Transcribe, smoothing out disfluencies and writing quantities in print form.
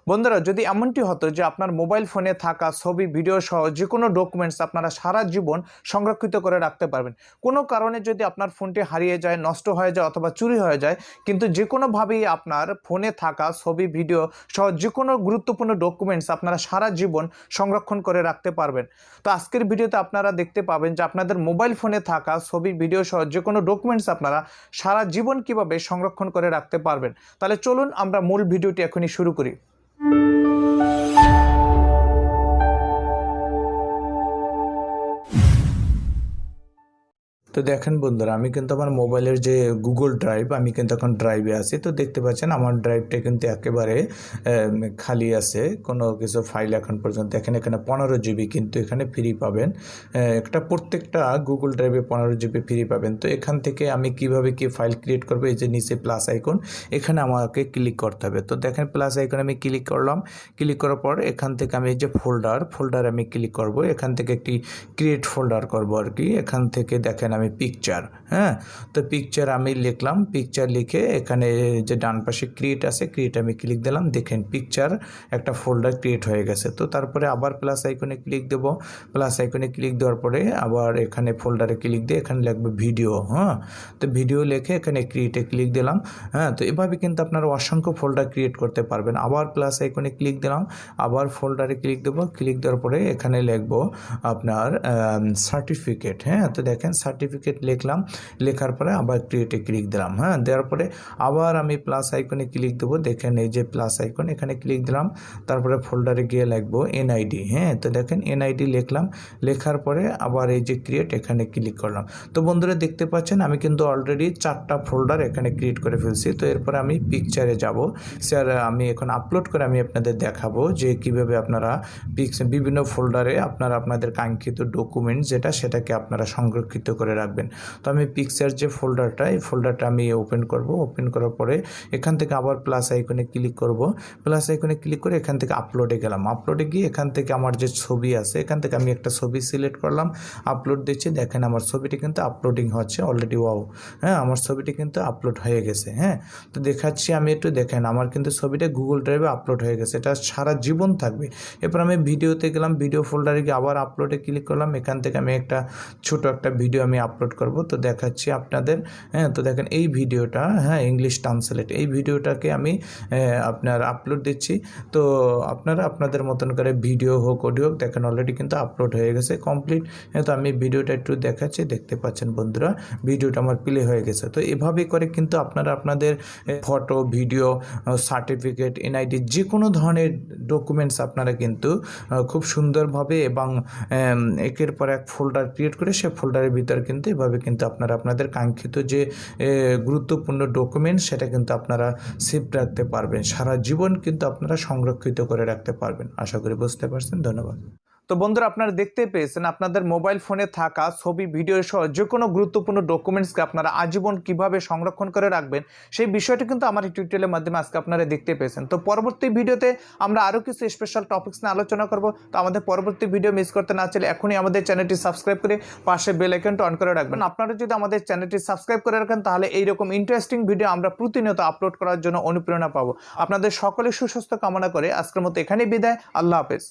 বন্ধুরা, যদি এমনটি হতো যে আপনার মোবাইল ফোনে থাকা ছবি, ভিডিও সহ যে কোনো ডকুমেন্টস আপনারা সারা জীবন সংরক্ষিত করে রাখতে পারবেন। কোনো কারণে যদি আপনার ফোনটি হারিয়ে যায়, নষ্ট হয়ে যায় অথবা চুরি হয়ে যায়, কিন্তু যে কোনোভাবেই আপনার ফোনে থাকা ছবি, ভিডিও সহ যে কোনো গুরুত্বপূর্ণ ডকুমেন্টস আপনারা সারা জীবন সংরক্ষণ করে রাখতে পারবেন। তো আজকের ভিডিওতে আপনারা দেখতে পাবেন যে আপনাদের মোবাইল ফোনে থাকা ছবি, ভিডিও সহ যে কোনো ডকুমেন্টস আপনারা সারা জীবন কিভাবে সংরক্ষণ করে রাখতে পারবেন। তাহলে চলুন আমরা মূল ভিডিওটি এখনই শুরু করি। তো দেখেন বন্ধুরা, আমি কিন্তু আমার মোবাইলের যে গুগল ড্রাইভ, আমি কিন্তু এখন ড্রাইভে আছি। তো দেখতে পাচ্ছেন আমার ড্রাইভটা কিন্তু একেবারে খালি আছে, কোনো কিছু ফাইল এখন পর্যন্ত। এখানে 15 জিবি কিন্তু এখানে ফ্রি পাবেন। প্রত্যেকটা গুগল ড্রাইভে 15 জিবি ফ্রি পাবেন। তো এখান থেকে আমি কিভাবে কি ফাইল ক্রিয়েট করবো, এই যে নিচে প্লাস আইকন, এখানে আমাকে ক্লিক করতে হবে। তো দেখেন প্লাস আইকন আমি ক্লিক করলাম। ক্লিক করার পর এখান থেকে আমি এই যে ফোল্ডার আমি ক্লিক করব। এখান থেকে একটি ক্রিয়েট ফোল্ডার করব আর কি। এখান থেকে দেখেন আমি পিকচার, তো পিকচার আমি লিখলাম। পিকচার লিখে এখানে যে ডান পাশে ক্রিয়েট আছে, ক্রিয়েট আমি ক্লিক দিলাম। দেখেন পিকচার একটা ফোল্ডার ক্রিয়েট হয়ে গেছে। তো তারপরে আবার প্লাস আইকনে ক্লিক দেব। প্লাস আইকনে ক্লিক দেওয়ার পরে আবার এখানে ফোল্ডারে ক্লিক দিয়ে এখানে লিখবো ভিডিও। তো ভিডিও লিখে এখানে ক্রিয়েটে ক্লিক দিলাম। তো এভাবে কিন্তু আপনারা অসংখ্য ফোল্ডার ক্রিয়েট করতে পারবেন। আবার প্লাস আইকনে ক্লিক দিলাম, আবার ফোল্ডারে ক্লিক দেবো। ক্লিক দেওয়ার পরে এখানে লিখবো আপনার সার্টিফিকেট। তো দেখেন সার্টিফিকেট লিখলাম। লেখার পরে আবার ক্রিয়েটে ক্লিক দিলাম। দেওয়ার পরে আবার আমি প্লাস আইকনে ক্লিক দেবো। দেখেন এই যে প্লাস আইকন, এখানে ক্লিক দিলাম। তারপরে ফোল্ডারে গিয়ে লিখবো এনআইডি। তো দেখেন এনআইডি লিখলাম। লেখার পরে আবার এই যে ক্রিয়েট, এখানে ক্লিক করলাম। তো বন্ধুরা দেখতে পাচ্ছেন আমি কিন্তু অলরেডি 4টা ফোল্ডার এখানে ক্রিয়েট করে ফেলছি। তো এরপরে আমি পিকচারে যাব। স্যার আমি এখন আপলোড করে আমি আপনাদের দেখাবো যে কিভাবে আপনারা বিভিন্ন ফোল্ডারে আপনাদের কাঙ্ক্ষিত ডকুমেন্ট সেটাকে আপনারা সংরক্ষিত করে রাখবেন। তো আমি পিকচার যে ফোল্ডারটা, এই ফোল্ডারটা আমি ওপেন করব। ওপেন করার পরে এখান থেকে আবার প্লাস আইকনে ক্লিক করব। প্লাস আইকনে ক্লিক করে এখান থেকে আপলোডে গেলাম। আপলোডে গিয়ে এখান থেকে আমার যে ছবি আছে, এখান থেকে আমি একটা ছবি সিলেক্ট করলাম। আপলোড দিচ্ছি। দেখেন আমার ছবিটি কিন্তু আপলোডিং হচ্ছে অলরেডি। ওয়াও, আমার ছবিটি কিন্তু আপলোড হয়ে গেছে। তো দেখাচ্ছি আমি একটু, দেখেন আমার কিন্তু ছবিটা গুগল ড্রাইভে আপলোড হয়ে গেছে। এটা সারা জীবন থাকবে। এরপর আমি ভিডিওতে গেলাম। ভিডিও ফোল্ডারে গিয়ে আবার আপলোডে ক্লিক করলাম। এখান থেকে আমি ছোট একটা ভিডিও আমি আপলোড করব। তো দেখাচ্ছি আপনাদের। তো দেখেন এই ভিডিওটা, ইংলিশ ট্রান্সলেট, এই ভিডিওটাকে আমি আপনার আপলোড দিচ্ছি। তো আপনারা আপনাদের মতন করে ভিডিও হোক, অডিও হোক, দেখেন অলরেডি কিন্তু আপলোড হয়ে গেছে কমপ্লিট। তো আমি ভিডিওটা একটু দেখাচ্ছি। দেখতে পাচ্ছেন বন্ধুরা, ভিডিওটা আমার প্লে হয়ে গেছে। তো এভাবে করে কিন্তু আপনারা আপনাদের ফটো, ভিডিও, সার্টিফিকেট, এনআইডি, যে কোনো ধরনের ডকুমেন্টস আপনারা কিন্তু খুব সুন্দরভাবে এবং একের পর এক ফোল্ডার ক্রিয়েট করে সে ফোল্ডারের ভিতরে কিন্তু এভাবে কিন্তু আপনারা আপনাদের কাঙ্ক্ষিত যে গুরুত্বপূর্ণ ডকুমেন্ট, সেটা কিন্তু আপনারা সেভ রাখতে পারবেন। সারা জীবন কিন্তু আপনারা সংরক্ষিত করে রাখতে পারবেন। আশা করি বুঝতে পারছেন। ধন্যবাদ। তো বন্ধুরা, আপনারা দেখতে পেয়েছেন আপনাদের মোবাইল ফোনে থাকা ছবি, ভিডিও সহ যে কোনো গুরুত্বপূর্ণ ডকুমেন্টসকে আপনারা আজীবন কিভাবে সংরক্ষণ করে রাখবেন, সেই বিষয়টি কিন্তু আমার এই টিউটোরিয়ালের মাধ্যমে আজকে আপনারা দেখতে পেয়েছেন। তো পরবর্তী ভিডিওতে আমরা আরও কিছু স্পেশাল টপিকস নিয়ে আলোচনা করব। তো আমাদের পরবর্তী ভিডিও মিস করতে না চাইলে এখনই আমাদের চ্যানেলটি সাবস্ক্রাইব করে পাশে বেল আইকনটা অন করে রাখবেন। আপনারা যদি আমাদের চ্যানেলটি সাবস্ক্রাইব করে রাখেন, তাহলে এইরকম ইন্টারেস্টিং ভিডিও আমরা প্রতিনিয়ত আপলোড করার জন্য অনুপ্রেরণা পাবো। আপনাদের সকলে সুস্বাস্থ্য কামনা করে আজকের মতো এখানেই বিদায়। আল্লাহ হাফেজ।